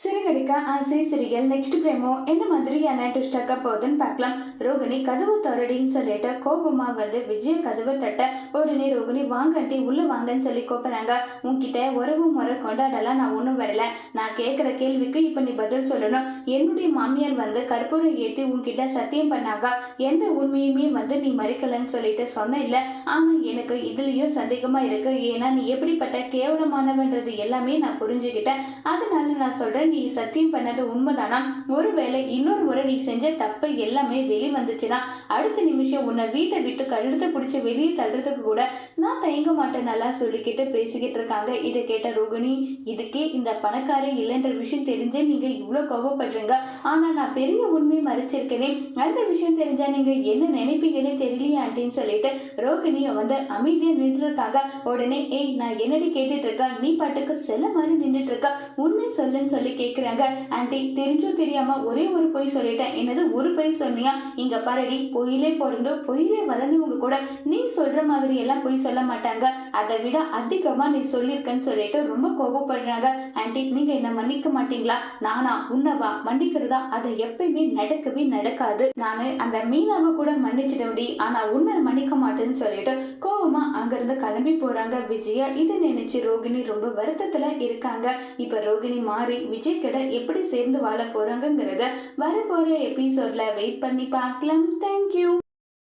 சிறுகடிக்க ஆசை சிறியல் நெக்ஸ்ட் பிரேமோ என்ன மாதிரியான ட்விஸ்டாக்க போகுதுன்னு பார்க்கலாம். ரோகிணி கதவு தரடின்னு சொல்லிட்டு கோபமா வந்து விஜய கதவை தட்ட உடனே ரோகிணி வாங்கன்ட்டி உள்ள வாங்கன்னு சொல்லி கூப்பிடுறாங்க. உன்கிட்ட உறவு முறை கொண்டாடலாம் நான் ஒன்றும் வரல. நான் கேட்குற கேள்விக்கு இப்போ நீ பதில் சொல்லணும். என்னுடைய மாமியார் வந்து கற்பூரம் ஏற்றி உன்கிட்ட சத்தியம் பண்ணாங்க. எந்த உண்மையுமே வந்து நீ மறிக்கலன்னு சொல்லிட்டு சொன்ன இல்லை. ஆனால் எனக்கு இதுலேயும் சந்தேகமா இருக்கு. ஏன்னா நீ எப்படிப்பட்ட கேவலமானவன்றது எல்லாமே நான் புரிஞ்சுக்கிட்டேன். அதனால நான் சொல்றேன், நீ சத்தியம் பண்ணது உண்மைதானா? ஒருவேளை இன்னொரு முறை நீ செஞ்ச தப்பு எல்லாமே வெளி வந்துச்சுன்னா அடுத்த நிமிஷம் உன்னை வீட்டை விட்டு கழுத்தை பிடிச்சி வெளியே தள்ளுறதுக்கு கூட நான் தயங்க மாட்டேன் நல்லா சொல்லிக்கிட்டு பேசிக்கிட்டு இருக்காங்க. இதை கேட்ட ரோகிணி, இதுக்கே இந்த பணக்காரி இல்லைன்ற விஷயம் தெரிஞ்சே நீங்க இவ்வளோ கோவப்படுறீங்க. ஆனா நான் பெரிய உண்மை மறைச்சிருக்கேனே, அந்த விஷயம் தெரிஞ்சா நீங்க என்ன நினைப்பீங்கன்னு தெரியலையே ஆண்டின்னு சொல்லிட்டு ரோகிணியை வந்து அமைதியா நின்று இருக்காங்க. உடனே ஏய் நான் என்னடி கேட்டுட்டு இருக்கேன், நீ பாட்டுக்கு செல்ல மாதிரி நின்றுட்டு இருக்க, உண்மை சொல்லுன்னு சொல்லி கேக்குறாங்க. ஆண்டி தெரிஞ்சோ தெரியாம ஒரே ஒரு பொய் சொல்லிட்டேன். என்னது ஒரு பொய் சொன்னியா? இங்க பாரடி, பொயிலே பிறந்து பொயிலே வளர்ந்தவங்க கூட நீ சொல்ற மாதிரி எல்லாம் பொய் சொல்ல மாட்டாங்க. அதை விட அதிகமா நீ சொல்லியிருக்கன்னு சொல்லிட்டு ரொம்ப கோபப்படுறாங்க. ஆண்டி நீங்க என்ன மன்னிக்க மாட்டீங்களா? நானா உன்னவா மன்னிக்கிறதா? அதை எப்பயுமே நடக்கவே நடக்காது. நானு அந்த மீனாவை கூட மன்னிச்சிட்டேன்டி, ஆனா உன்னை மன்னிக்க மாட்டேன்னு சொல்லிட்டு கோபமா அங்கிருந்து கிளம்பி போறாங்க விஜயா. இதை நினைச்சு ரோகிணி ரொம்ப வருத்தத்துல இருக்காங்க. இப்ப ரோகிணி மாறி விஜய் கிட்ட எப்படி சேர்ந்து வாழ போறாங்கிறத வரப்போற எபிசோட்ல வெயிட் பண்ணி பார்க்கலாம். தேங்க்யூ.